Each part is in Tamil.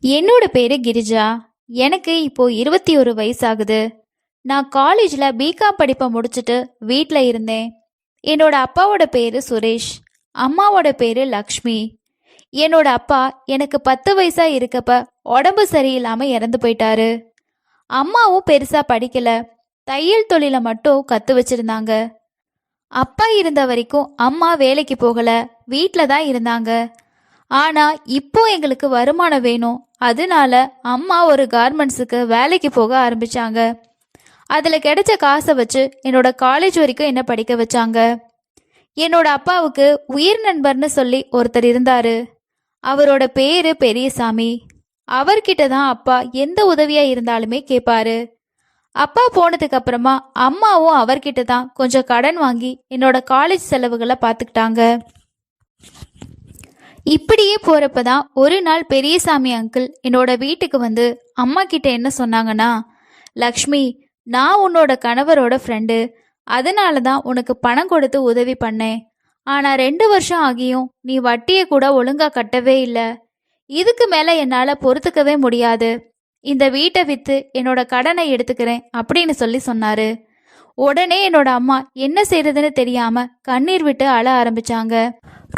என்னோட பேரு கிரிஜா. எனக்கு இப்போ 21 வயசாகுது. நான் காலேஜ்ல பிகாம் படிப்பை முடிச்சுட்டு வீட்டில் இருந்தேன். என்னோட அப்பாவோட பேரு சுரேஷ், அம்மாவோட பேரு லக்ஷ்மி. என்னோட அப்பா எனக்கு 10 வயசா இருக்கப்ப உடம்பு சரியில்லாம இறந்து போயிட்டாரு. அம்மாவும் பெருசா படிக்கல, தையல் தொழிலை மட்டும் கத்து வச்சிருந்தாங்க. அப்பா இருந்த வரைக்கும் அம்மா வேலைக்கு போகல, வீட்டில் தான் இருந்தாங்க. ஆனா இப்போ எங்களுக்கு வருமானம் வேணும், அதனால அம்மா ஒரு கார்மெண்ட்ஸுக்கு வேலைக்கு போக ஆரம்பிச்சாங்க. அதுல கிடைச்ச காசை வச்சு என்னோட காலேஜ் வரைக்கும் என்ன படிக்க வச்சாங்க. என்னோட அப்பாவுக்கு உயிர் நண்பர்னு சொல்லி ஒருத்தர் இருந்தாரு. அவரோட பேரு பெரியசாமி. அவர்கிட்ட தான் அப்பா எந்த உதவியா இருந்தாலுமே கேட்பாரு. அப்பா போனதுக்கு அப்புறமா அம்மாவும் அவர்கிட்ட தான் கொஞ்சம் கடன் வாங்கி என்னோட காலேஜ் செலவுகளை பார்த்துக்கிட்டாங்க. இப்படியே போறப்பதான் ஒரு நாள் பெரியசாமி அங்கிள் என்னோட வீட்டுக்கு வந்து அம்மா கிட்ட என்ன சொன்னாங்கன்னா, லக்ஷ்மி, நான் உன்னோட கணவரோட ஃப்ரெண்டு, அதனால தான் உனக்கு பணம் கொடுத்து உதவி பண்ணேன். ஆனா 2 வருஷம் ஆகியும் நீ வட்டியை கூட ஒழுங்கா கட்டவே இல்லை. இதுக்கு மேல என்னால பொறுத்துக்கவே முடியாது. இந்த வீட்டை வித்து என்னோட கடனை எடுத்துக்கிறேன் அப்படின்னு சொல்லி சொன்னாரு. உடனே என்னோட அம்மா என்ன செய்யறதுன்னு தெரியாம கண்ணீர் விட்டு அழ ஆரம்பிச்சாங்க.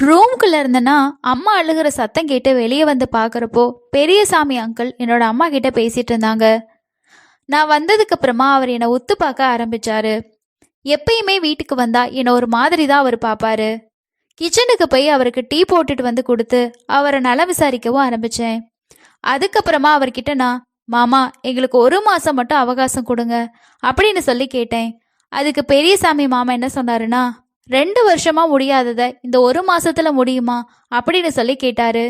ரூம்குள்ள இருந்தனா அம்மா அழுகிற சத்தம் கேட்டு வெளியே வந்து பாக்குறப்போ பெரியசாமி அங்கிள் என்னோட அம்மா கிட்ட பேசிட்டு இருந்தாங்க. நான் வந்ததுக்கு அப்புறமா அவர் என்னை உத்து பார்க்க ஆரம்பிச்சாரு. எப்பயுமே வீட்டுக்கு வந்தா என்னை ஒரு மாதிரி தான் அவர் பாப்பாரு. கிச்சனுக்கு போய் அவருக்கு டீ போட்டுட்டு வந்து கொடுத்து அவரை நலம் விசாரிக்கவும் ஆரம்பிச்சேன். அதுக்கப்புறமா அவர்கிட்ட நான், மாமா, எங்களுக்கு 1 மாசம் மட்டும் அவகாசம் கொடுங்க அப்படின்னு சொல்லி கேட்டேன். அதுக்கு பெரியசாமி மாமா என்ன சொன்னாருன்னா, 2 வருஷமா முடியாதத இந்த 1 மாசத்துல முடியுமா அப்படின்னு சொல்லி கேட்டாரு.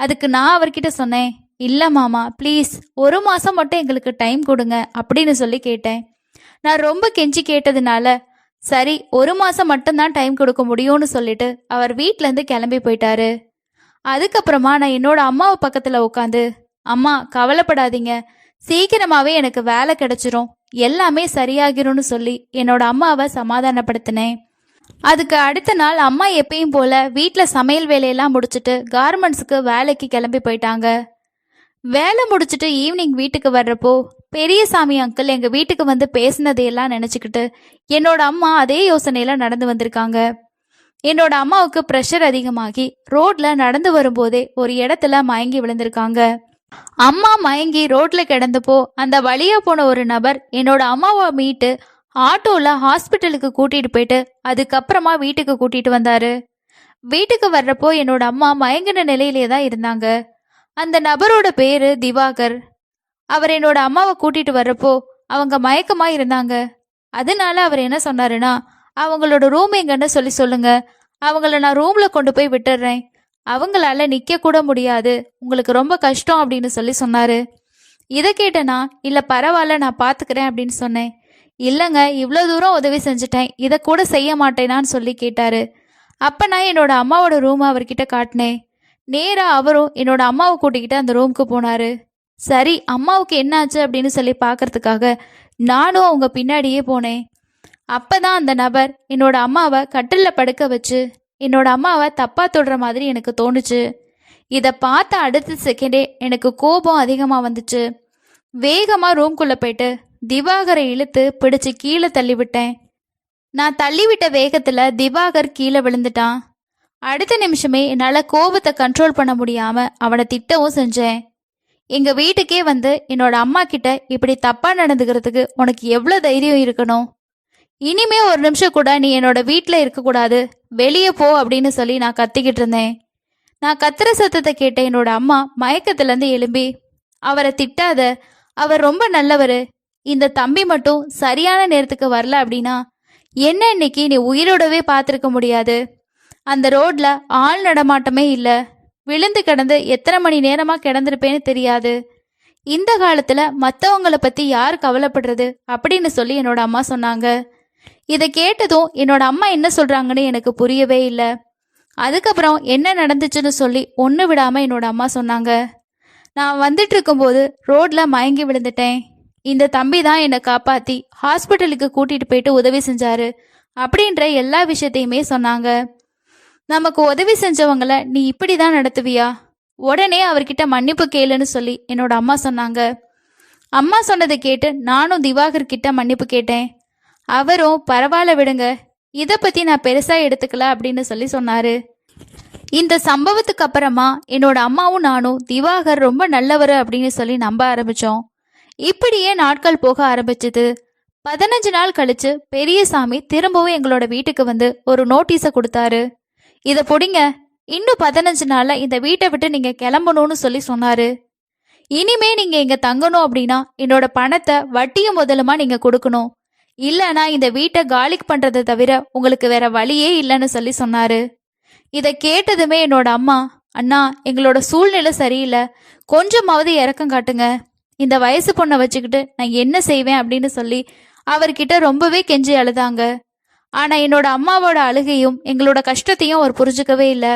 அதுக்கு நான் அவர்கிட்ட சொன்னேன், இல்ல மாமா, ப்ளீஸ் 1 மாசம் மட்டும் எங்களுக்கு டைம் கொடுங்க அப்படின்னு சொல்லி கேட்டேன். நான் ரொம்ப கெஞ்சி கேட்டதுனால சரி 1 மாசம் மட்டும்தான் டைம் கொடுக்க முடியும்னு சொல்லிட்டு அவர் வீட்ல இருந்து கிளம்பி போயிட்டாரு. அதுக்கப்புறமா நான் என்னோட அம்மாவை பக்கத்துல உட்காந்து, அம்மா கவலைப்படாதீங்க, சீக்கிரமாவே எனக்கு வேலை கிடைச்சிரும், எல்லாமே சரியாகிரும்னு சொல்லி என்னோட அம்மாவை சமாதானப்படுத்தினேன். அதுக்கு அடுத்த நாள் அம்மா எப்பயும் போல வீட்டில் சமையல் வேலையெல்லாம் முடிச்சுட்டு கார்மெண்ட்ஸுக்கு வேலைக்கு கிளம்பி போயிட்டாங்க. வேலை முடிச்சுட்டு ஈவினிங் வீட்டுக்கு வர்றப்போ பெரியசாமி அங்கிள் எங்கள் வீட்டுக்கு வந்து பேசினதையெல்லாம் நினச்சிக்கிட்டு என்னோட அம்மா அதே யோசனையில் நடந்து வந்திருக்காங்க. என்னோட அம்மாவுக்கு ப்ரெஷர் அதிகமாகி ரோட்ல நடந்து வரும்போதே ஒரு இடத்துல மயங்கி விழுந்திருக்காங்க. அம்மா மயங்கி ரோட்ல கிடந்தப்போ அந்த வழியா போன ஒரு நபர் என்னோட அம்மாவை மீட்டு ஆட்டோல ஹாஸ்பிட்டலுக்கு கூட்டிட்டு போயிட்டு அதுக்கப்புறமா வீட்டுக்கு கூட்டிட்டு வந்தாரு. வீட்டுக்கு வர்றப்போ என்னோட அம்மா மயங்கின நிலையிலே தான் இருந்தாங்க. அந்த நபரோட பேரு திவாகர். அவர் என்னோட அம்மாவை கூட்டிட்டு வர்றப்போ அவங்க மயக்கமா இருந்தாங்க. அதனால அவர் என்ன சொன்னாருன்னா, அவங்களோட ரூம் எங்கன்னு சொல்லி சொல்லுங்க, அவங்கள நான் ரூம்ல கொண்டு போய் விட்டுடுறேன், அவங்களால நிக்க கூட முடியாது, உங்களுக்கு ரொம்ப கஷ்டம் அப்படின்னு சொல்லி சொன்னாரு. இதை கேட்டேனா, இல்ல பரவாயில்ல நான் பாத்துக்கிறேன் அப்படின்னு சொன்னேன். இல்லைங்க, இவ்வளோ தூரம் உதவி செஞ்சுட்டேன், இதை கூட செய்ய மாட்டேனான்னு சொல்லி கேட்டாரு. அப்ப நான் என்னோட அம்மாவோட ரூமை அவர்கிட்ட காட்டினேன். நேரா அவரும் என்னோட அம்மாவை கூட்டிக்கிட்டு அந்த ரூமுக்கு போனாரு. சரி, அம்மாவுக்கு என்னாச்சு அப்படின்னு சொல்லி பார்க்கறதுக்காக நானும் அவங்க பின்னாடியே போனேன். அப்பதான் அந்த நபர் என்னோட அம்மாவை கட்டில்ல படுக்க வச்சு என்னோட அம்மாவை தப்பா தொடுற மாதிரி எனக்கு தோணுச்சு. இதை பார்த்த அடுத்த செகண்டே எனக்கு கோபம் அதிகமாக வந்துச்சு. வேகமா ரூம்குள்ள போயிட்டு திவாகரை இழுத்து பிடிச்சு கீழே தள்ளிவிட்டேன். நான் தள்ளிவிட்ட வேகத்துல திவாகர் கீழே விழுந்துட்டான். அடுத்த நிமிஷமே என்னால கோபத்தை கண்ட்ரோல் பண்ண முடியாம அவனை திட்டவும் செஞ்சேன். எங்க வீட்டுக்கே வந்து என்னோட அம்மா கிட்ட இப்படி தப்பா நடந்துக்கிறதுக்கு உனக்கு எவ்வளவு தைரியம் இருக்கணும்? இனிமே ஒரு நிமிஷம் கூட நீ என்னோட வீட்டில் இருக்கக்கூடாது, வெளியே போ அப்படின்னு சொல்லி நான் கத்திக்கிட்டு இருந்தேன். நான் கத்துற சத்தத்தை கேட்ட என்னோட அம்மா மயக்கத்திலேருந்து எழும்பி, அவரை திட்டாத, அவர் ரொம்ப நல்லவர், இந்த தம்பி மட்டும் சரியான நேரத்துக்கு வரல அப்படின்னா என்ன இன்னைக்கு நீ உயிரோடவே பார்த்துருக்க முடியாது. அந்த ரோட்ல ஆள் நடமாட்டமே இல்லை, விழுந்து கிடந்து எத்தனை மணி நேரமாக கிடந்திருப்பேன்னு தெரியாது. இந்த காலத்தில் மற்றவங்களை பற்றி யார் கவலைப்படுறது அப்படின்னு சொல்லி என்னோட அம்மா சொன்னாங்க. இதை கேட்டதும் என்னோட அம்மா என்ன சொல்கிறாங்கன்னு எனக்கு புரியவே இல்லை. அதுக்கப்புறம் என்ன நடந்துச்சுன்னு சொல்லி ஒன்று விடாமல் என்னோட அம்மா சொன்னாங்க. நான் வந்துட்டு இருக்கும்போது ரோட்ல மயங்கி விழுந்துட்டேன். இந்த தம்பி தான் என்னை காப்பாற்றி ஹாஸ்பிட்டலுக்கு கூட்டிகிட்டு போயிட்டு உதவி செஞ்சாரு அப்படின்ற எல்லா விஷயத்தையுமே சொன்னாங்க. நமக்கு உதவி செஞ்சவங்கள நீ இப்படி தான் நடத்துவியா? உடனே அவர்கிட்ட மன்னிப்பு கேளுன்னு சொல்லி என்னோட அம்மா சொன்னாங்க. அம்மா சொன்னதை கேட்டு நானும் திவாகர் கிட்ட மன்னிப்பு கேட்டேன். அவரும் பரவாயில்ல விடுங்க, இதை பத்தி நான் பெருசா எடுத்துக்கல அப்படின்னு சொல்லி சொன்னாரு. இந்த சம்பவத்துக்கு அப்புறமா என்னோட அம்மாவும் நானும் திவாகர் ரொம்ப நல்லவர் அப்படின்னு சொல்லி நம்ப ஆரம்பிச்சோம். இப்படியே நாட்கள் போக ஆரம்பிச்சது. 15 நாள் கழிச்சு பெரியசாமி திரும்பவும் எங்களோட வீட்டுக்கு வந்து ஒரு நோட்டீஸை கொடுத்தாரு. இதை பிடிங்க, இன்னும் 15 நாள்ல இந்த வீட்டை விட்டு நீங்க கிளம்பணும்னு சொல்லி சொன்னாரு. இனிமே நீங்க இங்க தங்கணும் அப்படின்னா என்னோட பணத்தை வட்டியும் முதலுமா நீங்க கொடுக்கணும், இல்லைன்னா இந்த வீட்டை காலி பண்றதை தவிர உங்களுக்கு வேற வழியே இல்லைன்னு சொல்லி சொன்னாரு. இதை கேட்டதுமே என்னோட அம்மா, அண்ணா எங்களோட சூழ்நிலை சரியில்லை, கொஞ்சமாவது இறக்கம் காட்டுங்க, இந்த வயசு பொண்ணை வச்சுக்கிட்டு நான் என்ன செய்வேன் அப்படின்னு சொல்லி அவர்கிட்ட ரொம்பவே கெஞ்சி அழுதாங்க. ஆனா என்னோட அம்மாவோட அழுகையும் எங்களோட கஷ்டத்தையும் அவர் புரிஞ்சுக்கவே இல்லை.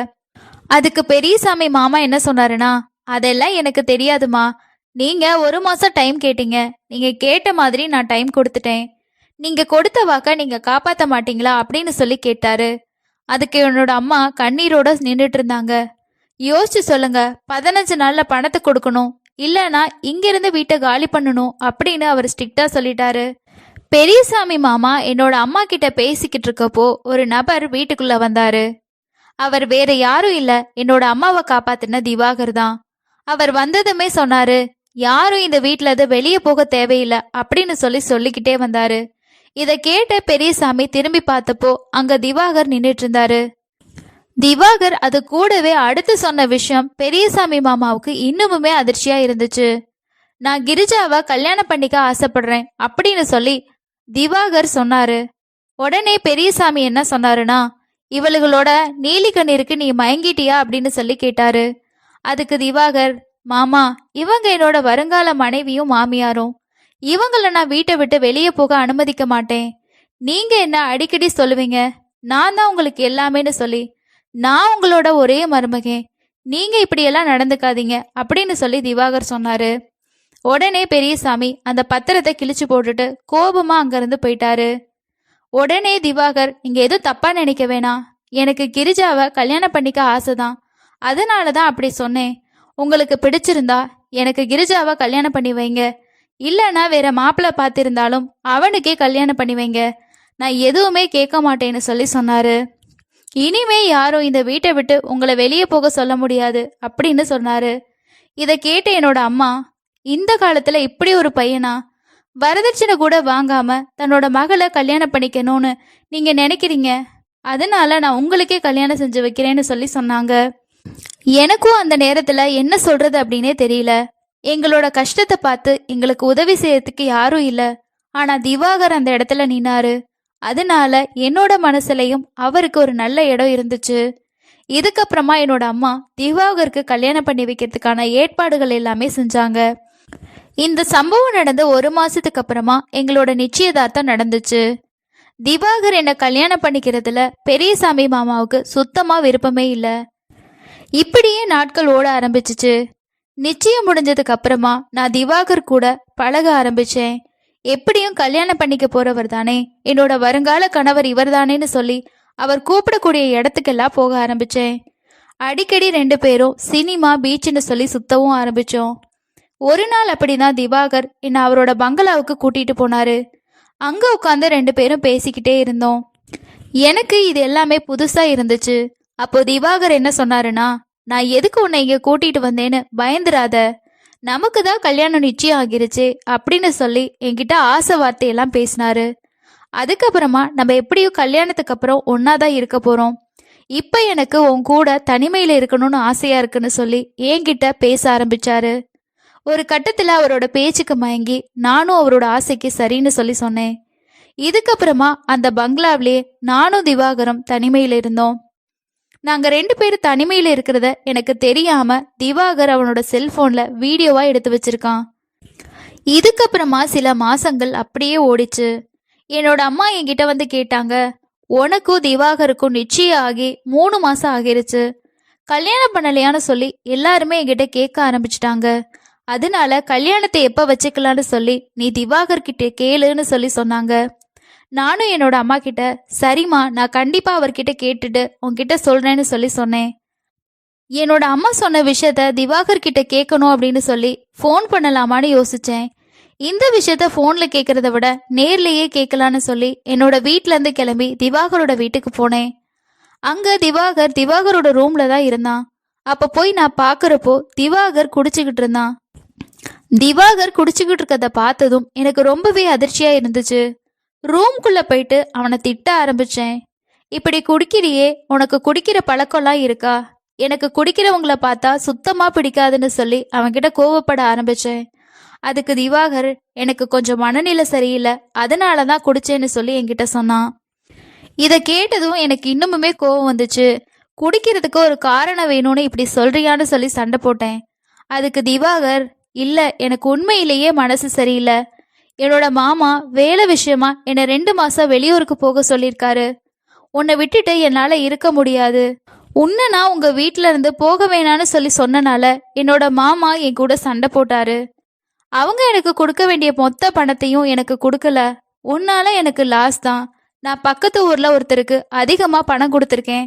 அதுக்கு பெரியசாமி மாமா என்ன சொன்னாருன்னா, அதெல்லாம் எனக்கு தெரியாதுமா, நீங்க 1 மாசம் டைம் கேட்டீங்க, நீங்க கேட்ட மாதிரி நான் டைம் கொடுத்துட்டேன், நீங்க கொடுத்த வாக்க நீங்க காப்பாத்த மாட்டீங்களா அப்படின்னு சொல்லி கேட்டாரு. அதுக்கு என்னோட அம்மா கண்ணீரோட நின்றுட்டு இருந்தாங்க. யோசிச்சு சொல்லுங்க, 15 நாள்ல பணத்தை கொடுக்கணும், இல்லைன்னா இங்கிருந்து வீட்டை காலி பண்ணணும் அப்படின்னு அவர் ஸ்ட்ரிக்டா சொல்லிட்டாரு. பெரியசாமி மாமா என்னோட அம்மா கிட்ட பேசிக்கிட்டு இருக்கப்போ ஒரு நபர் வீட்டுக்குள்ள வந்தாரு. அவர் வேற யாரும் இல்ல, என்னோட அம்மாவை காப்பாத்தின திவாகர் தான். அவர் வந்ததுமே சொன்னாரு, யாரும் இந்த வீட்டுல இருந்து வெளியே போக தேவையில்லை அப்படின்னு சொல்லிக்கிட்டே வந்தாரு. இதை கேட்ட பெரியசாமி திரும்பி பார்த்தப்போ அங்க திவாகர் நின்றுட்டு இருந்தாரு. திவாகர் அது கூடவே அடுத்து சொன்ன விஷயம் பெரியசாமி மாமாவுக்கு இன்னுமுமே அதிர்ச்சியா இருந்துச்சு. நான் கிரிஜாவை கல்யாணம் பண்ணிக்க ஆசைப்படுறேன் அப்படின்னு சொல்லி திவாகர் சொன்னாரு. உடனே பெரியசாமி என்ன சொன்னாருன்னா, இவளுகளோட நீலி கண்ணீருக்கு நீ மயங்கிட்டியா அப்படின்னு சொல்லி கேட்டாரு. அதுக்கு திவாகர், மாமா இவங்க என்னோட வருங்கால மனைவியும் மாமியாரும், இவங்கள நான் வீட்டை விட்டு வெளியே போக அனுமதிக்க மாட்டேன், நீங்க என்ன அடிக்கடி சொல்லுவீங்க நான் தான் உங்களுக்கு எல்லாமேன்னு சொல்லி, நான் உங்களோட ஒரே மருமகன், நீங்க இப்படியெல்லாம் நடந்துக்காதீங்க அப்படின்னு சொல்லி திவாகர் சொன்னாரு. உடனே பெரியசாமி அந்த பத்திரத்தை கிழிச்சு போட்டுட்டு கோபமா அங்கிருந்து போயிட்டாரு. உடனே திவாகர், இங்க எதுவும் தப்பா நினைக்க வேணாம், எனக்கு கிரிஜாவை கல்யாணம் பண்ணிக்க ஆசைதான், அதனாலதான் அப்படி சொன்னேன், உங்களுக்கு பிடிச்சிருந்தா எனக்கு கிரிஜாவை கல்யாணம் பண்ணி வைங்க, இல்லைன்னா வேற மாப்பிள்ளை பார்த்திருந்தாலும் அவனுக்கே கல்யாணம் பண்ணி வைங்க, நான் எதுவுமே கேட்க மாட்டேன்னு சொல்லி சொன்னாரு. இனிமே யாரும் இந்த வீட்டை விட்டு உங்களை வெளியே போக சொல்ல முடியாது அப்படின்னு சொன்னாரு. இதை கேட்ட என்னோட அம்மா, இந்த காலத்துல இப்படி ஒரு பையனா, வரதட்சணை கூட வாங்காம தன்னோட மகளை கல்யாணம் பண்ணிக்கணும்னு நீங்க நினைக்கிறீங்க, அதனால நான் உங்களுக்கே கல்யாணம் செஞ்சு வைக்கிறேன்னு சொல்லி சொன்னாங்க. எனக்கும் அந்த நேரத்துல என்ன சொல்றது அப்படின்னே தெரியல. எங்களோட கஷ்டத்தை பார்த்து எங்களுக்கு உதவி செய்யறதுக்கு யாரும் இல்ல, ஆனா திவாகர் அந்த இடத்துல நின்னாரு, அதனால என்னோட மனசுலயும் அவருக்கு ஒரு நல்ல இடம் இருந்துச்சு. இதுக்கப்புறமா என்னோட அம்மா திவாகருக்கு கல்யாணம் பண்ணி வைக்கிறதுக்கான ஏற்பாடுகள் எல்லாமே செஞ்சாங்க. இந்த சம்பவம் நடந்து 1 மாசத்துக்கு அப்புறமா எங்களோட நிச்சயதார்த்தம் நடந்துச்சு. திவாகர் என்ன கல்யாணம் பண்ணிக்கிறதுல பெரியசாமி மாமாவுக்கு சுத்தமா விருப்பமே இல்லை. இப்படியே நாட்கள் ஓட ஆரம்பிச்சிச்சு. நிச்சயம் முடிஞ்சதுக்கு அப்புறமா நான் திவாகர் கூட பழக ஆரம்பிச்சேன். எப்படியும் கல்யாணம் பண்ணிக்க போறவர் தானே, என்னோட வருங்கால கணவர் இவர் தானேன்னு சொல்லி அவர் கூப்பிடக்கூடிய இடத்துக்கெல்லாம் போக ஆரம்பிச்சேன். அடிக்கடி 2 பேரும் சினிமா பீச்சுன்னு சொல்லி சுத்தவும் ஆரம்பிச்சோம். ஒரு நாள் அப்படிதான் திவாகர் என்னை அவரோட பங்களாவுக்கு கூட்டிட்டு போனாரு. அங்க உட்காந்து 2 பேரும் பேசிக்கிட்டே இருந்தோம். எனக்கு இது எல்லாமே புதுசா இருந்துச்சு. அப்போ திவாகர் என்ன சொன்னாருன்னா, நான் எதுக்கு உன்னை இங்க கூட்டிட்டு வந்தேன்னு பயந்துராத, நமக்கு தான் கல்யாணம் நிச்சயம் ஆகிருச்சு அப்படின்னு சொல்லி என்கிட்ட ஆசை வார்த்தையெல்லாம் பேசினாரு. அதுக்கப்புறமா நம்ம எப்படியும் கல்யாணத்துக்கு அப்புறம் ஒன்னாதான் இருக்க போறோம், இப்ப எனக்கு உன் கூட தனிமையில இருக்கணும்னு ஆசையா இருக்குன்னு சொல்லி என்கிட்ட பேச ஆரம்பிச்சாரு. ஒரு கட்டத்துல அவரோட பேச்சுக்கு மயங்கி நானும் அவரோட ஆசைக்கு சரின்னு சொல்லி சொன்னேன். இதுக்கப்புறமா அந்த பங்களாவிலே நானும் திவாகரும் தனிமையில இருந்தோம். நாங்க 2 பேரும் தனிமையில இருக்கிறத எனக்கு தெரியாம திவாகர் அவனோட செல்போன்ல வீடியோவா எடுத்து வச்சிருக்கான். இதுக்கப்புறமா சில மாசங்கள் அப்படியே ஓடிச்சு. என்னோட அம்மா என்கிட்ட வந்து கேட்டாங்க, உனக்கும் திவாகருக்கும் நிச்சயம் ஆகி 3 மாசம் ஆகிருச்சு, கல்யாணம் பண்ணலையான்னு சொல்லி எல்லாருமே என்கிட்ட கேட்க ஆரம்பிச்சிட்டாங்க, அதனால கல்யாணத்தை எப்ப வச்சுக்கலான்னு சொல்லி நீ திவாகர் கிட்ட கேளுன்னு சொல்லி சொன்னாங்க. நானும் என்னோட அம்மா கிட்ட, சரிம்மா நான் கண்டிப்பா அவர்கிட்ட கேட்டுட்டு உன்கிட்ட சொல்றேன்னு சொல்லி சொன்னேன். என்னோட அம்மா சொன்ன விஷயத்த திவாகர் கிட்ட கேட்கணும் அப்படின்னு சொல்லி ஃபோன் பண்ணலாமான்னு யோசிச்சேன். இந்த விஷயத்த ஃபோன்ல கேட்கறத விட நேர்லயே கேட்கலான்னு சொல்லி என்னோட வீட்ல இருந்து கிளம்பி திவாகரோட வீட்டுக்கு போனேன். அங்க திவாகரோட ரூம்ல தான் இருந்தான். அப்ப போய் நான் பாக்குறப்போ திவாகர் குடிச்சுக்கிட்டு இருந்தான். திவாகர் குடிச்சுக்கிட்டு இருக்கத பார்த்ததும் எனக்கு ரொம்பவே அதிர்ச்சியா இருந்துச்சு. ரூம்குள்ள போயிட்டு அவனை திட்ட ஆரம்பிச்சேன். இப்படி குடிக்கிறியே, உனக்கு குடிக்கிற பழக்கம்லாம் இருக்கா? எனக்கு குடிக்கிறவங்கள பார்த்தா சுத்தமா பிடிக்காதுன்னு சொல்லி அவன்கிட்ட கோவப்பட ஆரம்பிச்சேன். அதுக்கு திவாகர், எனக்கு கொஞ்சம் மனநிலை சரியில்லை, அதனால தான் குடிச்சேன்னு சொல்லி என்கிட்ட சொன்னான். இதை கேட்டதும் எனக்கு இன்னுமுமே கோவம் வந்துச்சு. குடிக்கிறதுக்கு ஒரு காரணம் வேணும்னு இப்படி சொல்றியான்னு சொல்லி சண்டை போட்டேன். அதுக்கு திவாகர், இல்ல, எனக்கு உண்மையிலேயே மனசு சரியில்லை. என்னோட மாமா வேலை விஷயமா என்னை 2 மாசம் வெளியூருக்கு போக சொல்லியிருக்காரு. உன்னை விட்டுட்டு என்னால இருக்க முடியாது. உன்னை நான் உங்க வீட்ல இருந்து போக வேணான்னு சொல்லி சொன்னனால என்னோட மாமா என் கூட சண்டை போட்டாரு. அவங்க எனக்கு கொடுக்க வேண்டிய மொத்த பணத்தையும் எனக்கு கொடுக்கல. உன்னால எனக்கு லாஸ் தான். நான் பக்கத்து ஊர்ல ஒருத்தருக்கு அதிகமா பணம் கொடுத்துருக்கேன்.